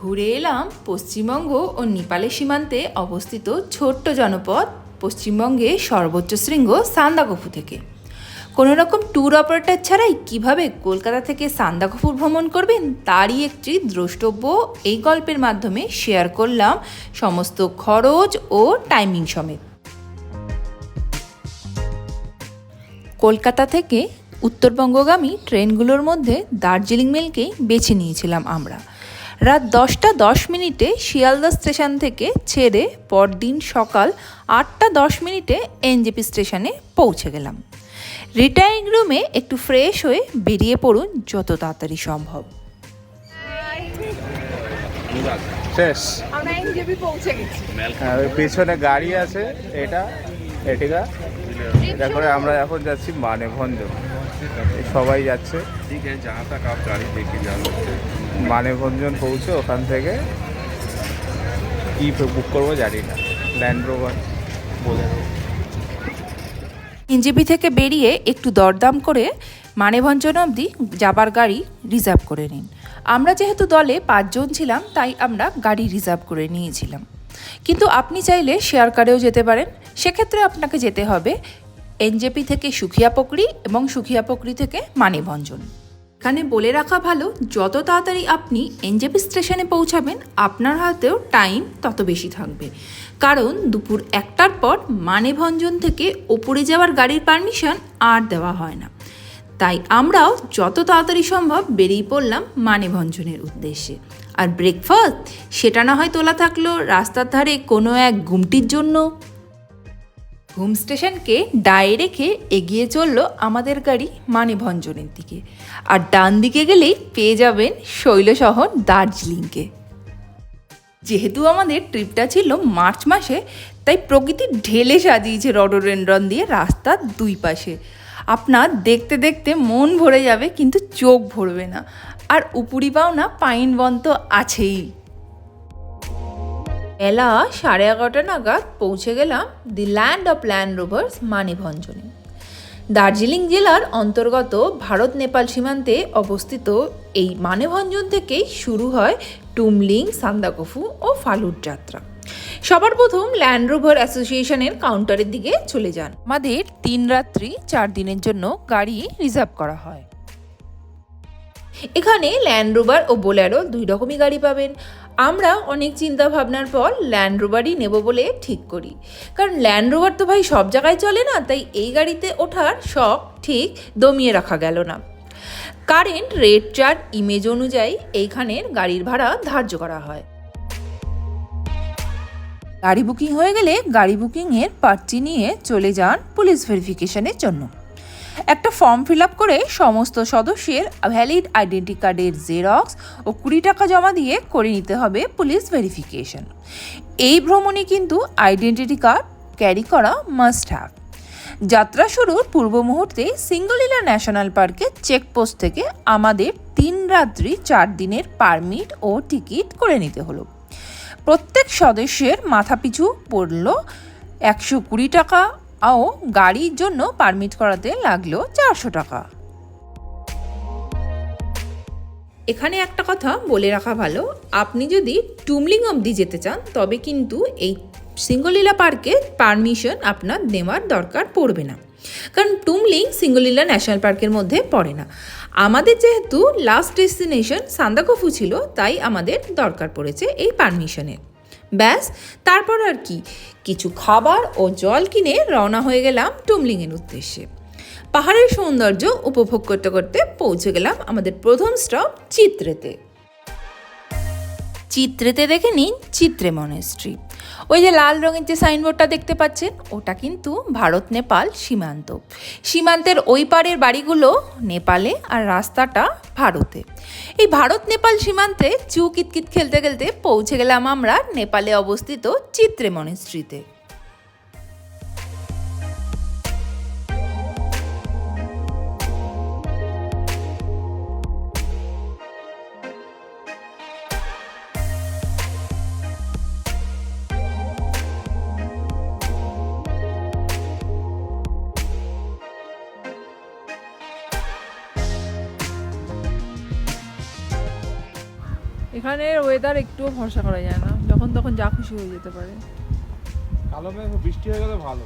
ঘুরে এলাম পশ্চিমবঙ্গ ও নেপালের সীমান্তে অবস্থিত ছোট্ট জনপদ পশ্চিমবঙ্গের সর্বোচ্চ শৃঙ্গ সান্দাকফু থেকে। কোনো রকম ট্যুর অপারেটর ছাড়াই কিভাবে কলকাতা থেকে সান্দাকফু ভ্রমণ করবেন তারই একটি দ্রষ্টব্য এই গল্পের মাধ্যমে শেয়ার করলাম, সমস্ত খরচ ও টাইমিং সমেত। কলকাতা থেকে উত্তরবঙ্গগামী ট্রেনগুলোর মধ্যে দার্জিলিং মেলকেই বেছে নিয়েছিলাম আমরা। রাত 10:10 শিয়ালদা স্টেশন থেকে ছেড়ে পরদিন সকাল 8:10 এনজেপি স্টেশনে পৌঁছে গেলাম। রিটায়ারিং রুমে একটু ফ্রেশ হয়ে বেরিয়ে পড়ুন যত তাড়াতাড়ি সম্ভব। শেষ। আমরা এনজেপি পৌঁছে গেছি। পেছনে গাড়ি আছে, এটা করে আমরা এখন যাচ্ছি মানেভঞ্জ। সবাই যাচ্ছে, ঠিক আছে, যাহা তাক আপ গাড়ি দেখে যাবো। মানেভঞ্জন পৌঁছে ওখান থেকে কি বুক করবো জানি না, ল্যান্ড রোভার বলে। এনজেপি থেকে বেরিয়ে একটু দরদাম করে মানেভঞ্জন অবধি যাবার গাড়ি রিজার্ভ করে নিন। আমরা যেহেতু দলে 5 জন ছিলাম তাই আমরা গাড়ি রিজার্ভ করে নিয়েছিলাম, কিন্তু আপনি চাইলে শেয়ার কারেও যেতে পারেন। সেক্ষেত্রে আপনাকে যেতে হবে এনজেপি থেকে সুখিয়াপকড়ি এবং সুখিয়াপকড়ি থেকে মানেভঞ্জন। এখানে বলে রাখা ভালো, যত তাড়াতাড়ি আপনি এনজেপি স্টেশনে পৌঁছাবেন আপনার হাতেও টাইম তত বেশি থাকবে, কারণ দুপুর 1টার পর মানেভঞ্জন থেকে ওপরে যাওয়ার গাড়ির পারমিশন আর দেওয়া হয় না। তাই আমরাও যত তাড়াতাড়ি সম্ভব বেরিয়ে পড়লাম মানেভঞ্জনের উদ্দেশ্যে। আর ব্রেকফাস্ট সেটা না হয় তোলা থাকলো রাস্তার ধারে কোনো এক গুমটির জন্য। ঘুম স্টেশনকে ডায়ে রেখে এগিয়ে চললো আমাদের গাড়ি মানেভঞ্জনের দিকে, আর ডান দিকে গেলেই পেয়ে যাবেন শৈলশহর দার্জিলিংকে। যেহেতু আমাদের ট্রিপটা ছিল মার্চ মাসে, তাই প্রকৃতি ঢেলে সাজিয়েছে রডোডেনড্রন দিয়ে রাস্তার দুই পাশে। আপনার দেখতে দেখতে মন ভরে যাবে, কিন্তু চোখ ভরবে না। আর উপরি পাওনা পাইন বন তো আছেই। বেলা 11:30 নাগাদ পৌঁছে গেলাম the land of land rovers মানেভঞ্জনে। দার্জিলিং জেলার অন্তর্গত ভারত নেপাল সীমান্তে অবস্থিত এই মানেভঞ্জন থেকেই শুরু হয় টুমলিং, সান্দাকফু ও ফালুট যাত্রা। সবার প্রথম ল্যান্ড রোভার অ্যাসোসিয়েশনের কাউন্টারের দিকে চলে যান। আমাদের 3 রাত্রি 4 দিনের জন্য গাড়ি রিজার্ভ করা হয়। এখানে ল্যান্ড রোভার ও বোলেরো 2 রকমই গাড়ি পাবেন। আমরা অনেক চিন্তা ভাবনার পর ল্যান্ড রোভারই নেব বলে ঠিক করি, কারণ ল্যান্ড রোভার তো ভাই সব জায়গায় চলে না, তাই এই গাড়িতে ওঠার শখ ঠিক দমিয়ে রাখা গেল না। কারেন্ট রেট চার্ট ইমেজ অনুযায়ী এইখানের গাড়ির ভাড়া ধার্য করা হয়। গাড়ি বুকিং হয়ে গেলে গাড়ি বুকিংয়ের পার্টি নিয়ে চলে যান পুলিশ ভেরিফিকেশনের জন্য। একটা ফর্ম ফিল আপ করে সমস্ত সদস্যের ভ্যালিড আইডেন্টি কার্ডের জেরক্স ও 20 টাকা জমা দিয়ে করে নিতে হবে পুলিশ ভেরিফিকেশন। এই ভ্রমণে কিন্তু আইডেন্টিটি কার্ড ক্যারি করা মাস্ট হ্যাভ। যাত্রা শুরুর পূর্ব মুহূর্তে সিঙ্গলিলা ন্যাশনাল পার্কের চেকপোস্ট থেকে আমাদের 3 রাত্রি 4 দিনের পারমিট ও টিকিট করে নিতে হলো। প্রত্যেক সদস্যের মাথাপিছু পড়ল 120 টাকা ও গাড়ির জন্য পারমিট করাতে লাগলো 400 টাকা। এখানে একটা কথা বলে রাখা ভালো, আপনি যদি টুমলিং অবধি যেতে চান তবে কিন্তু এই সিঙ্গলিলা পার্কে পারমিশন আপনার নেওয়ার দরকার পড়বে না, কারণ টুমলিং সিঙ্গলিলা ন্যাশনাল পার্কের মধ্যে পড়ে না। আমাদের যেহেতু লাস্ট ডেস্টিনেশন সান্দাকফু ছিল, তাই আমাদের দরকার পড়েছে এই পারমিশনের। ব্যাস, তারপর আর কি, কিছু খাবার ও জল কিনে রওনা হয়ে গেলাম টুমলিংয়ের উদ্দেশ্যে। পাহাড়ের সৌন্দর্য উপভোগ করতে করতে পৌঁছে গেলাম আমাদের প্রথম স্টপ চিত্রেতে। চিত্রেতে দেখে নিন চিত্রে মনেস্ট্রি। ওই যে লাল রঙের যে সাইনবোর্ডটা দেখতে পাচ্ছেন, ওটা কিন্তু ভারত নেপাল সীমান্ত। সীমান্তের ওই পারের বাড়িগুলো নেপালে আর রাস্তাটা ভারতে। এই ভারত নেপাল সীমান্তে চু কিতকিত খেলতে খেলতে পৌঁছে গেলাম আমরা নেপালে অবস্থিত চিত্রে মনেস্ট্রিতে। এখানে ওয়েদার একটুও ভরসা করা যায় না, যখন তখন যা খুশি হয়ে যেতে পারে। কালো মেঘ, বৃষ্টি হয়ে গেলে ভালো,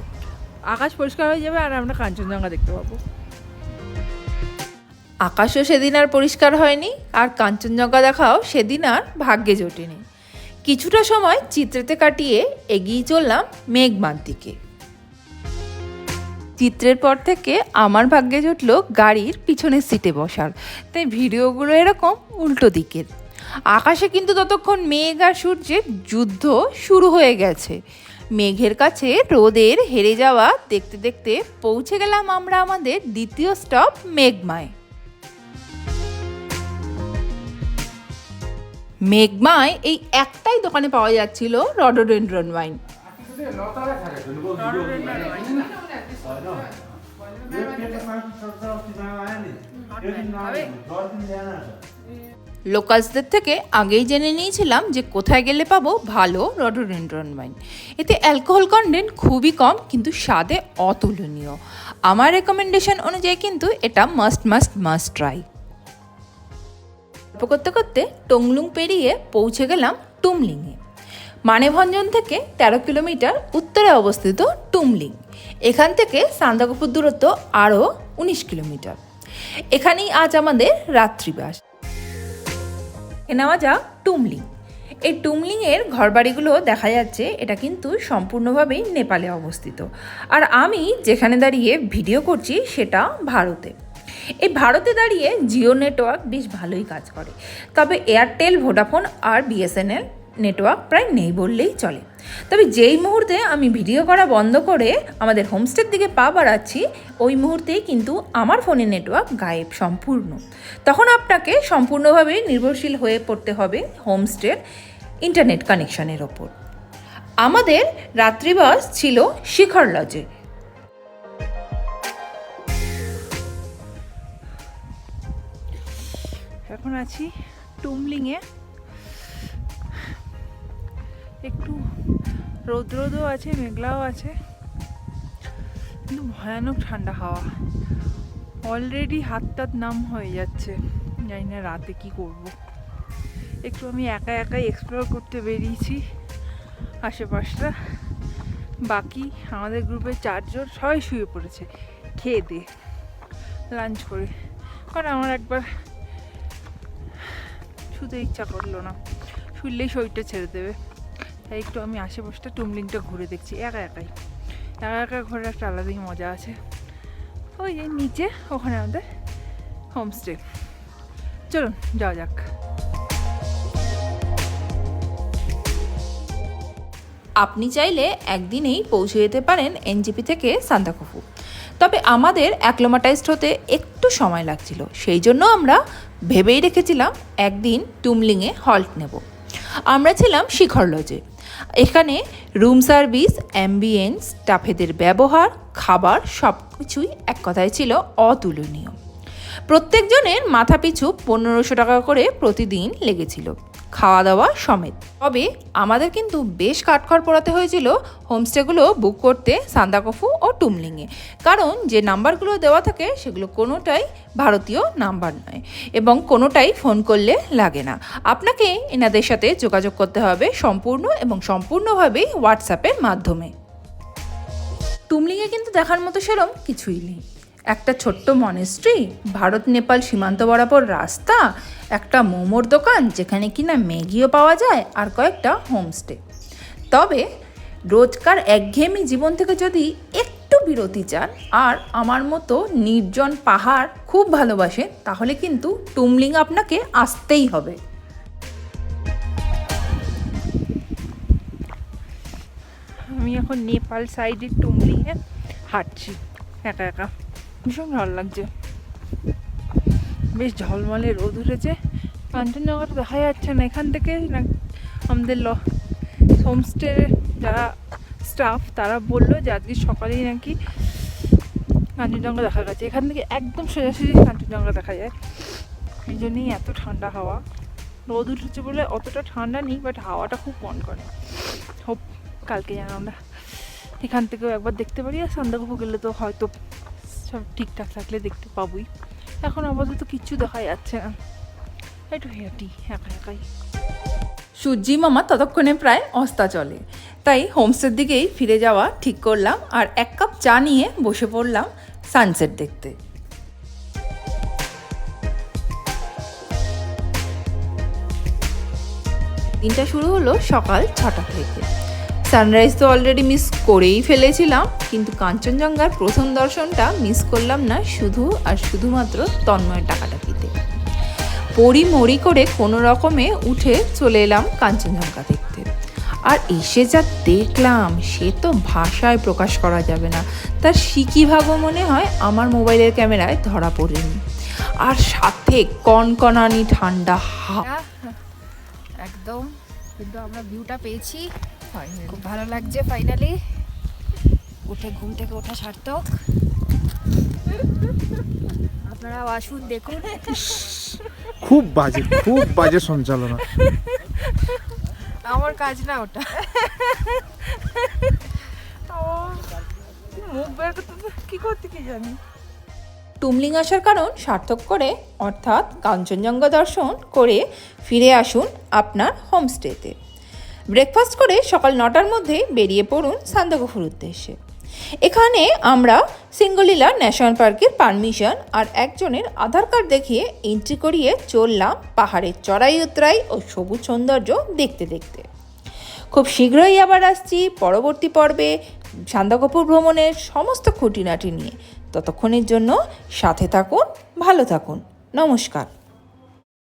আকাশ পরিষ্কার হয়ে যাবে আর আমরা কাঞ্চনজঙ্ঘা দেখতে পাবো। আকাশও সেদিন আর পরিষ্কার হয়নি, আর কাঞ্চনজঙ্ঘা দেখাও সেদিন আর ভাগ্যে জোটেনি। কিছুটা সময় চিত্রেতে কাটিয়ে এগিয়ে চললাম মেঘমার দিকে। চিত্রের পর থেকে আমার ভাগ্যে জুটল গাড়ির পিছনের সিটে বসার, তাই ভিডিওগুলো এরকম উল্টো দিকের। আকাশে কিন্তু ততক্ষণ মেঘ আর সূর্যের যুদ্ধ শুরু হয়ে গেছে। মেঘের কাছে রোদের হেরে যাওয়া দেখতে দেখতে পৌঁছে গেলাম আমরা আমাদের দ্বিতীয় স্টপ মেঘমায়। মেঘমায় এই একটাই দোকানে পাওয়া যাচ্ছিল রডোডেনড্রন ওয়াইন। লোকালসদের থেকে আগেই জেনে নিয়েছিলাম যে কোথায় গেলে পাবো ভালো রডোডেনড্রন ওয়াইন। এতে অ্যালকোহল কন্টেন্ট খুবই কম, কিন্তু স্বাদে অতুলনীয়। আমার রেকমেন্ডেশন অনুযায়ী কিন্তু এটা মাস্ট ট্রাই। গল্প করতে করতে টংলুং পেরিয়ে পৌঁছে গেলাম টুমলিংয়ে। মানেভঞ্জন থেকে 13 কিলোমিটার উত্তরে অবস্থিত টুমলিং। এখান থেকে সান্দাকফুর দূরত্ব আরও 19 কিলোমিটার। এখানেই আজ আমাদের রাত্রিবাস। নেওয়া যাক টুমলিং। এই টুমলিংয়ের ঘরবাড়িগুলো দেখা যাচ্ছে, এটা কিন্তু সম্পূর্ণভাবেই নেপালে অবস্থিত। আর আমি যেখানে দাঁড়িয়ে ভিডিও করছি সেটা ভারতে। এই ভারতে দাঁড়িয়ে জিও নেটওয়ার্ক বেশ ভালোই কাজ করে, তবে এয়ারটেল, ভোডাফোন আর বিএসএনএল নেটওয়ার্ক প্রায় নেই বললেই চলে। তবে যেই মুহূর্তে আমি ভিডিও করা বন্ধ করে আমাদের হোমস্টের দিকে পা বাড়াচ্ছি, ওই মুহূর্তেই কিন্তু আমার ফোনের নেটওয়ার্ক গায়েব সম্পূর্ণ। তখন আপনাকে সম্পূর্ণভাবে নির্ভরশীল হয়ে পড়তে হবে হোমস্টের ইন্টারনেট কানেকশনের ওপর। আমাদের রাত্রিবাস ছিল শিখর লজে। এখন আছি টুমলিংয়ে। একটু রোদও আছে, মেঘলাও আছে, কিন্তু ভয়ানক ঠান্ডা হাওয়া। অলরেডি হাত নাম হয়ে যাচ্ছে, জানি না রাতে কি করব। একটু আমি একাই এক্সপ্লোর করতে বেরিয়েছি আশেপাশটা। বাকি আমাদের গ্রুপের 4 জন সবাই শুয়ে পড়েছে খেয়ে দিয়ে, লাঞ্চ করে। কারণ আমার একবার শুতে ইচ্ছা করলো না, শুনলেই শরীরটা ছেড়ে দেবে। তাই একটু আমি আশেপাশটা টুমলিংটা ঘুরে দেখছি একা ঘোরার একটা আলাদাই মজা আছে। ওই যে নিচে ওখানে আমাদের হোমস্টে। চলুন যাওয়া যাক। আপনি চাইলে একদিনেই পৌঁছে যেতে পারেন এনজেপি থেকে সান্দাকফু, তবে আমাদের অ্যাক্লোমাটাইজড হতে একটু সময় লাগছিল। সেই জন্য আমরা ভেবেই রেখেছিলাম একদিন টুমলিংয়ে হল্ট নেব। আমরা ছিলাম শিখর লজে। এখানে রুম সার্ভিস, অ্যাম্বিয়েন্স, স্টাফেদের ব্যবহার, খাবার সব কিছুই এক কথায় ছিল অতুলনীয়। প্রত্যেকজনের মাথাপিছু 1500 টাকা করে প্রতিদিন লেগেছিল, খাওয়া দাওয়া সমেত। তবে আমাদের কিন্তু বেশ কাঠখড় পোড়াতে হয়েছিল হোমস্টেগুলো বুক করতে সান্দাকফু ও টুমলিংয়ে, কারণ যে নাম্বারগুলো দেওয়া থাকে সেগুলো কোনোটাই ভারতীয় নাম্বার নয় এবং কোনোটাই ফোন করলে লাগে না। আপনাকে এনাদের সাথে যোগাযোগ করতে হবে সম্পূর্ণভাবেই হোয়াটসঅ্যাপের মাধ্যমে। টুমলিংয়ে কিন্তু দেখার মতো সেরম কিছুই নেই। একটা ছোট্ট মনেস্ট্রি, ভারত নেপাল সীমান্ত বরাবর রাস্তা, একটা মোমোর দোকান যেখানে কিনা ম্যাগিও পাওয়া যায়, আর কয়েকটা হোমস্টে। তবে রোজকার একঘেয়েমি জীবন থেকে যদি একটু বিরতি চান আর আমার মতো নির্জন পাহাড় খুব ভালোবাসেন, তাহলে কিন্তু টুমলিং আপনাকে আসতেই হবে। আমি এখন নেপাল সাইডে টুমলিংয়ে হাঁটছি একা। ভীষণ ভালো লাগছে, বেশ ঝলমলে রোদ উঠেছে। কাঞ্চনজঙ্ঘাটা দেখা যাচ্ছে না এখান থেকে। আমাদের হোমস্টের যারা স্টাফ তারা বললো যে আজকে সকালেই নাকি কাঞ্চনজঙ্ঘা দেখা গেছে। এখান থেকে একদম সোজাসুজি কাঞ্চনজঙ্ঘা দেখা যায়। এই জন্যই এত ঠান্ডা হাওয়া। রোদ উঠেছে বলে অতটা ঠান্ডা নেই, বাট হাওয়াটা খুব কন করে। হোপ কালকে যেন আমরা এখান থেকেও একবার দেখতে পারি। আর সান্দাকফু গেলে তো হয়তো সব ঠিকঠাক থাকলে দেখতে পাবোই। এখন আপাতত কিচ্ছু দেখা যাচ্ছে না, একটু হেঁটি একাই। সূর্যি মামা ততক্ষণে প্রায় অস্তাচলে, তাই হোমস্টের দিকেই ফিরে যাওয়া ঠিক করলাম আর 1 কাপ চা নিয়ে বসে পড়লাম সানসেট দেখতে। দিনটা শুরু হলো সকাল 6টা থেকে। সানরাইজ তো অলরেডি মিস করেই ফেলেছিলাম, কিন্তু কাঞ্চনজঙ্ঘার প্রথম দর্শনটা মিস করলাম না শুধু আর শুধুমাত্র তন্ময়ের টাকাটাকিতে। পড়ি করে কোনো রকমে উঠে চলে এলাম কাঞ্চনজঙ্ঘা দেখতে। আর এসে যা দেখলাম সে তো ভাষায় প্রকাশ করা যাবে না। তার সিকিভাগও মনে হয় আমার মোবাইলের ক্যামেরায় ধরা পড়েনি। আর সাথে কনকনানি ঠান্ডা হাওয়া। একদম, কিন্তু আমরা ভিউটা পেয়েছি, খুব ভালো লাগছে। ফাইনালি উঠে ঘুম থেকে ওঠা সার্থক। আপনারাও আসুন, দেখুন। খুব বাজে সঞ্চালনা। আমার কাজ না ওটা। মুখ বের করতে কি করতে কি জানি। টুমলিং আসার কারণ সার্থক করে, অর্থাৎ কাঞ্চনজঙ্ঘা দর্শন করে ফিরে আসুন আপনার হোমস্টেতে। ব্রেকফাস্ট করে সকাল 9টার মধ্যে বেরিয়ে পড়ুন সান্দাকফুর উদ্দেশ্যে। এখানে আমরা সিঙ্গলিলা ন্যাশনাল পার্কের পারমিশন আর একজনের আধার কার্ড দেখিয়ে এন্ট্রি করিয়ে চললাম পাহাড়ের চড়াই উতরাই ও সবুজ সৌন্দর্য দেখতে দেখতে। খুব শীঘ্রই আবার আসছি পরবর্তী পর্বে সান্দাকফু ভ্রমণের সমস্ত খুঁটিনাটি নিয়ে। ততক্ষণের জন্য সাথে থাকুন, ভালো থাকুন, নমস্কার।